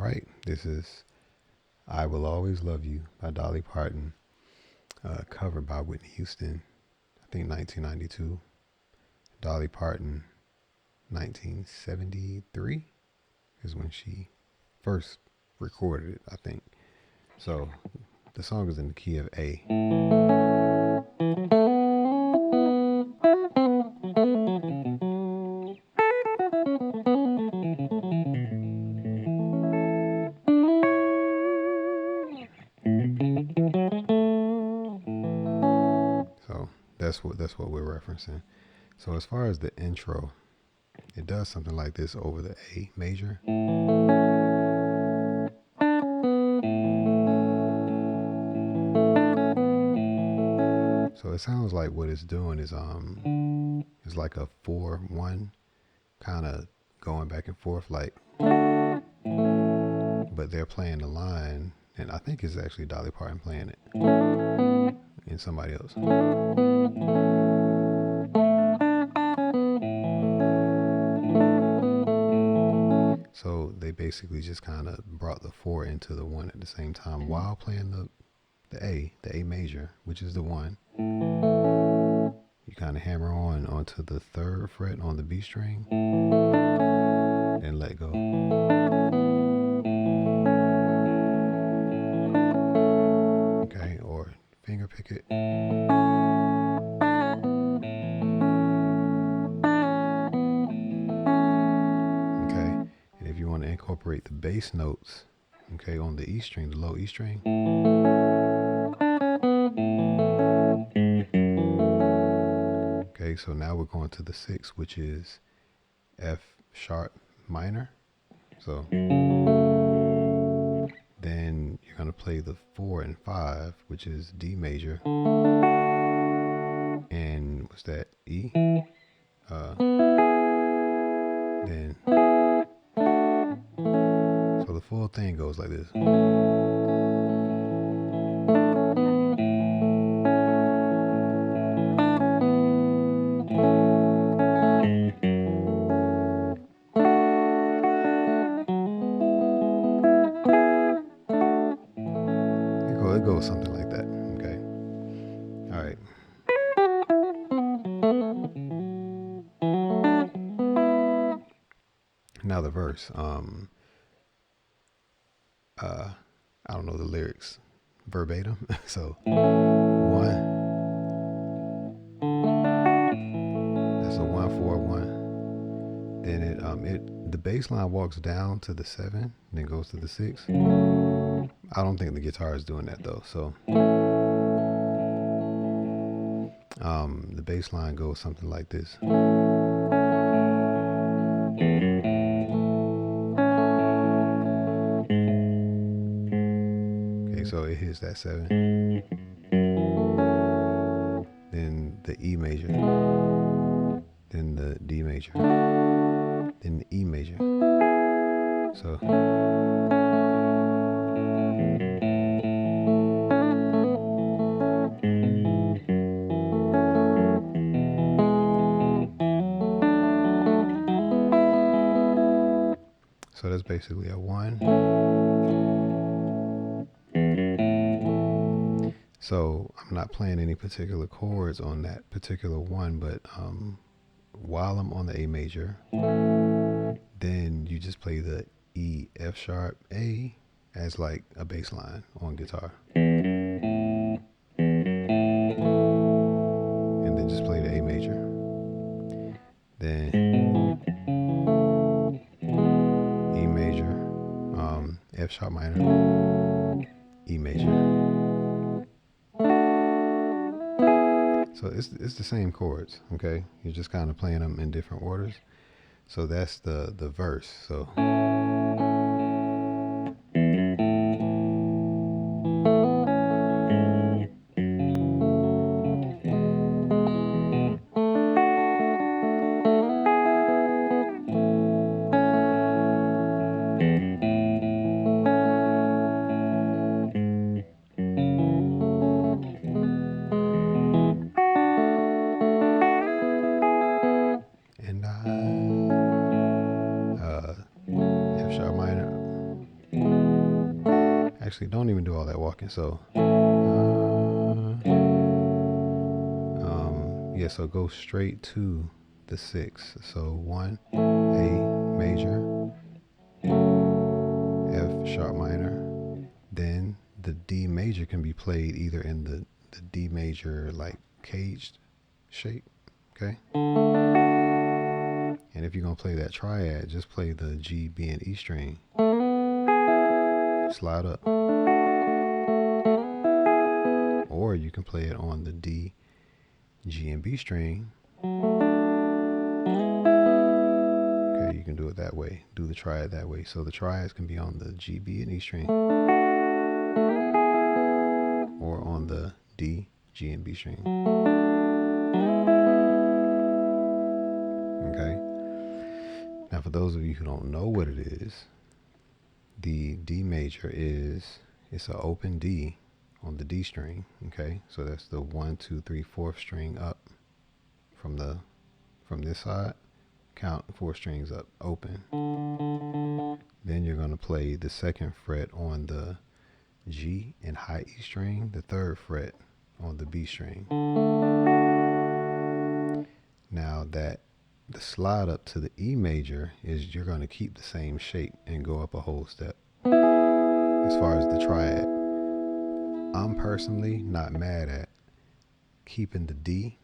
right, this is I Will Always Love You by Dolly Parton, covered by Whitney Houston, I think 1992. Dolly Parton, 1973 is when she first recorded it, I think. So the song is in the key of A. So that's what we're referencing. So as far as the intro, it does something like this over the A major. So it sounds like what it's doing is like a 4-1 kind of going back and forth, like, but they're playing the line, and I think it's actually Dolly Parton playing it and somebody else. So they basically just kind of brought the 4 into the 1 at the same time while playing the A major, which is the 1. You kind of hammer onto the 3rd fret on the B string and let go. Okay, or finger pick it. Okay, and if you want to incorporate the bass notes, okay, on the E string, the low E string. Okay, so now we're going to the 6, which is F sharp minor. So then you're going to play the 4 and 5, which is D major. And what's that? E? Then, so the full thing goes like this. It goes something like that. Okay. All right. Now the verse. I don't know the lyrics verbatim. So 1. That's a 1-4-1. Then the bass line walks down to the 7, then goes to the 6. I don't think the guitar is doing that though. So the bass line goes something like this. Okay, so it hits that 7. Then the E major. Then the D major. Then the E major. So that's basically a 1. So I'm not playing any particular chords on that particular 1, but while I'm on the A major, then you just play the E, F sharp, A as like a bass line on guitar. And then just play the A major. Then E major, F sharp minor, E major. So it's the same chords, okay? You're just kind of playing them in different orders. So that's the verse. So F sharp minor, Actually, don't even do all that walking. So, yeah, so go straight to the 6. So 1, A major, F sharp minor. Then the D major can be played either in the D major like caged shape, okay? And if you're gonna play that triad, just play the G, B, and E string. Slide up. Or you can play it on the D, G, and B string. Okay, you can do it that way. Do the triad that way. So the triads can be on the G, B, and E string. Or on the D, G, and B string. Okay? Now for those of you who don't know what it is, the D major it's an open D on the D string, okay? So that's the 1, 2, 3, 4th string up from this side. Count 4 strings up, open. Then you're gonna play the 2nd fret on the G and high E string, the 3rd fret on the B string. Now that the slide up to the E major is you're gonna keep the same shape and go up a whole step. As far as the triad, I'm personally not mad at keeping the D,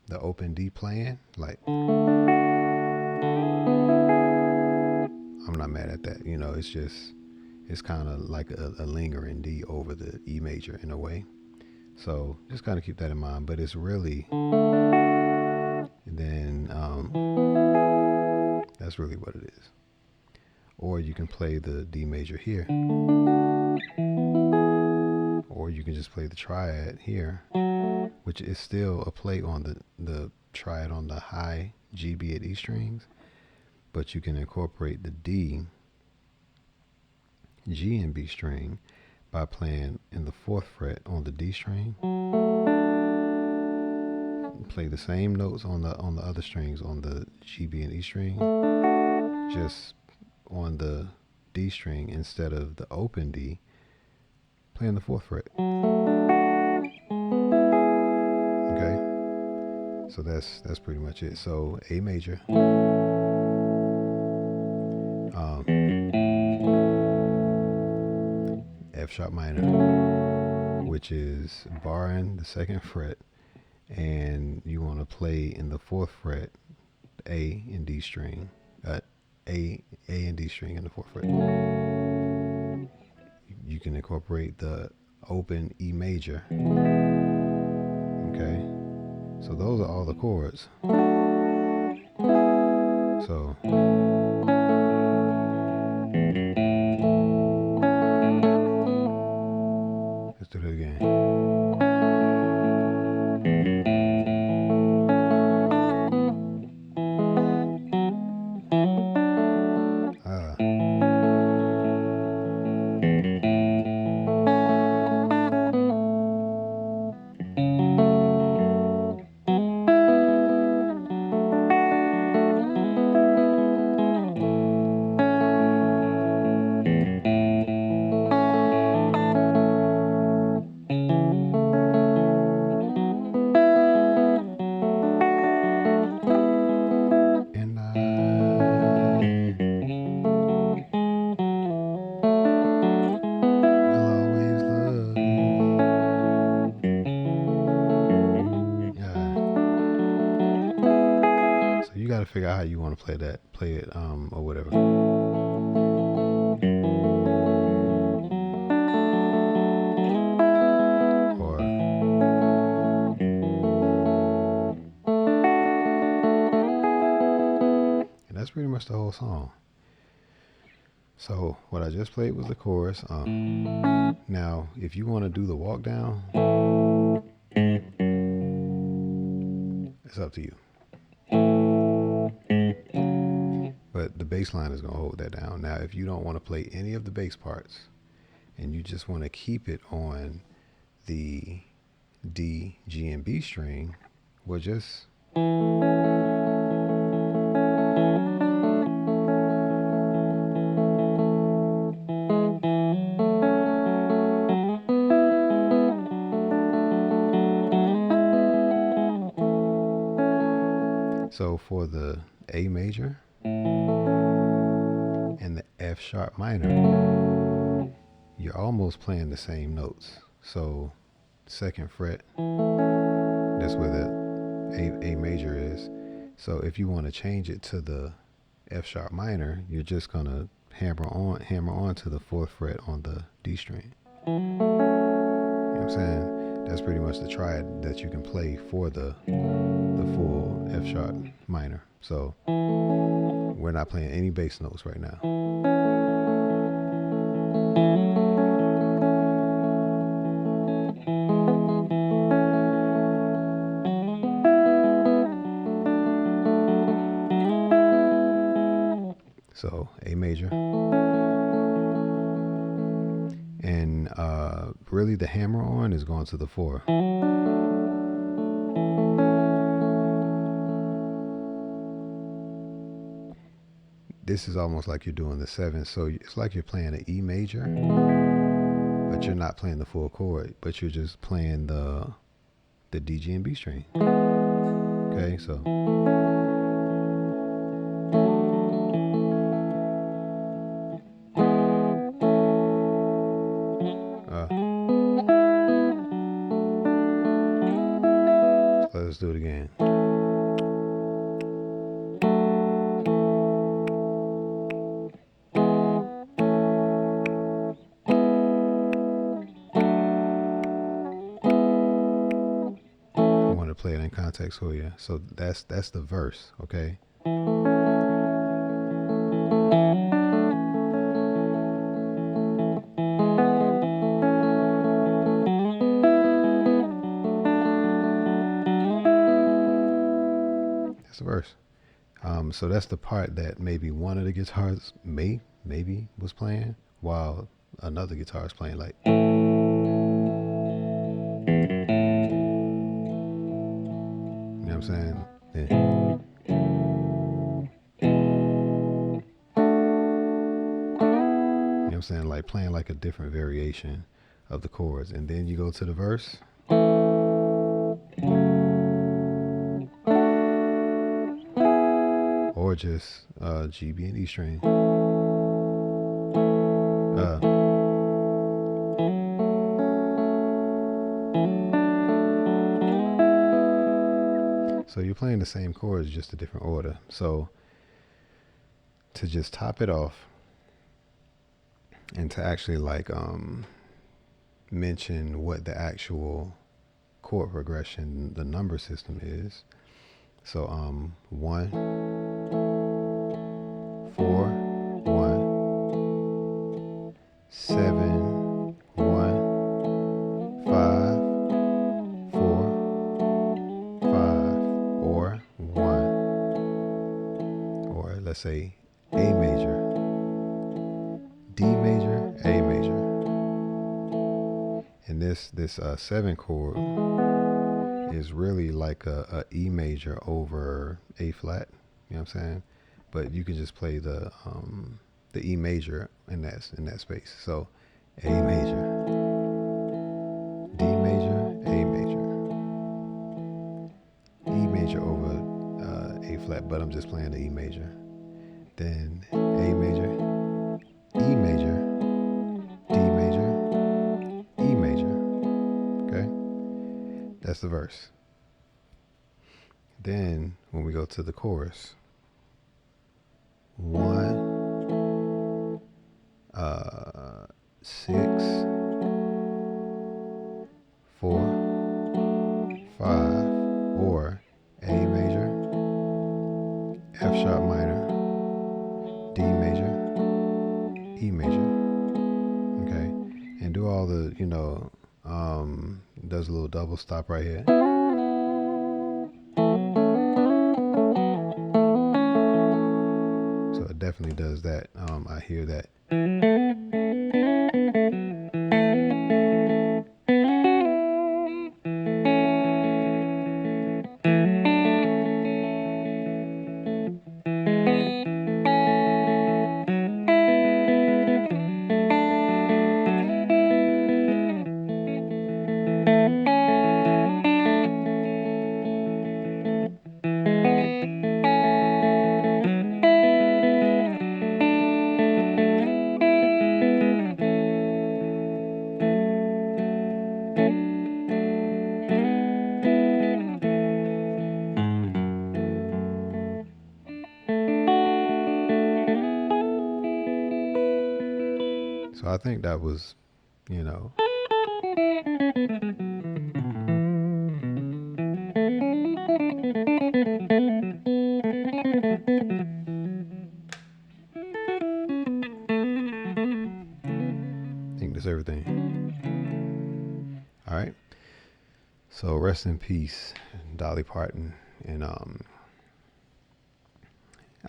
the open D playing. Like, I'm not mad at that. You know, it's kind of like a lingering D over the E major in a way. So just kind of keep that in mind. But it's really, then that's really what it is. Or you can play the D major here. Or you can just play the triad here, which is still a play on the triad on the high G, B, and E strings. But you can incorporate the D, G, and B string by playing in the 4th fret on the D string. Play the same notes on the other strings on the G, B, and E string, just on the D string instead of the open D. Play in the 4th fret. Okay, so that's pretty much it. So A major, F sharp minor, which is barring the 2nd fret, and you want to play in the 4th fret A and D string, A and D string in the 4th fret. You can incorporate the open E major. Okay, so those are all the chords. So let's do that again. Figure out how you want to play it or whatever. Or and that's pretty much the whole song. So what I just played was the chorus. Now if you want to do the walk down, it's up to you. But the bass line is going to hold that down. Now, if you don't want to play any of the bass parts and you just want to keep it on the D, G, and B string, well, just So for the A major and the F sharp minor, you're almost playing the same notes. So second fret, that's where the A major is. So if you want to change it to the F sharp minor, you're just gonna hammer on to the fourth fret on the D string. You know what I'm saying? That's pretty much the triad that you can play for the full F sharp minor. So we're not playing any bass notes right now. So A major. And really the hammer on is going to the 4. This is almost like you're doing the 7. So it's like you're playing an E major, but you're not playing the full chord, but you're just playing the D, G, and B string. Okay, so. Let's do it again. I want to play it in context for you. So that's the verse, okay? That's the verse. So that's the part that maybe one of the guitars maybe was playing while another guitar is playing, like. You know what I'm saying? Yeah. You know what I'm saying? Like playing like a different variation of the chords. And then you go to the verse. Or just G, B, and E string. So you're playing the same chords, just a different order. So to just top it off and to actually like mention what the actual chord progression, the number system is. So 1, 4, 1, 7, 1, 5, 4, 5, or 1, or let's say A major, D major, A major. And this 7 chord is really like a E major over A flat. You know what I'm saying? But you can just play the E major in that space. So A major, D major, A major, E major over A flat. But I'm just playing the E major. Then A major, E major, D major, E major. Okay? That's the verse. Then when we go to the chorus, 1, 6, 4, 5, or A major, F sharp minor, D major, E major. Okay, and do all the, does a little double stop right here. So it definitely does that. I hear that. So I think that was, you know, I think that's everything. All right. So rest in peace, Dolly Parton. And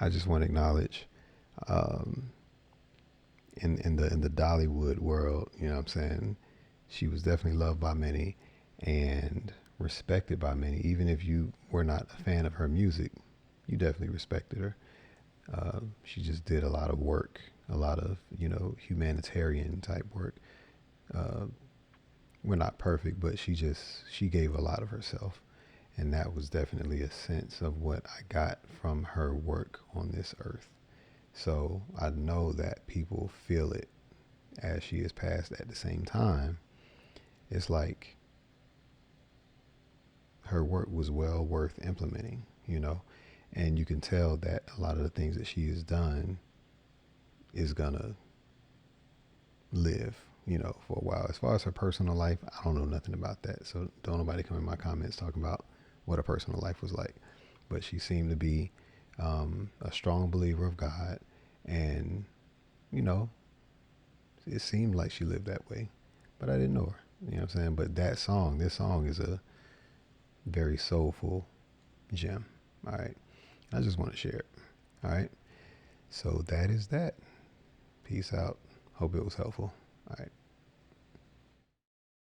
I just want to acknowledge, um, in the Dollywood world, you know what I'm saying? She was definitely loved by many and respected by many. Even if you were not a fan of her music, you definitely respected her. She just did a lot of work, a lot of, humanitarian type work. Uh, we're not perfect, but she gave a lot of herself. And that was definitely a sense of what I got from her work on this earth. So I know that people feel it as she is passed. At the same time, it's like her work was well worth implementing. And you can tell that a lot of the things that she has done is gonna live, for a while. As far as her personal life, I don't know nothing about that. So don't nobody come in my comments talking about what her personal life was like. But she seemed to be a strong believer of God, and you know, it seemed like she lived that way. But I didn't know her. You know what I'm saying? But this song is a very soulful gem. All right. I just want to share it. All right. So that is that. Peace out. Hope it was helpful. All right.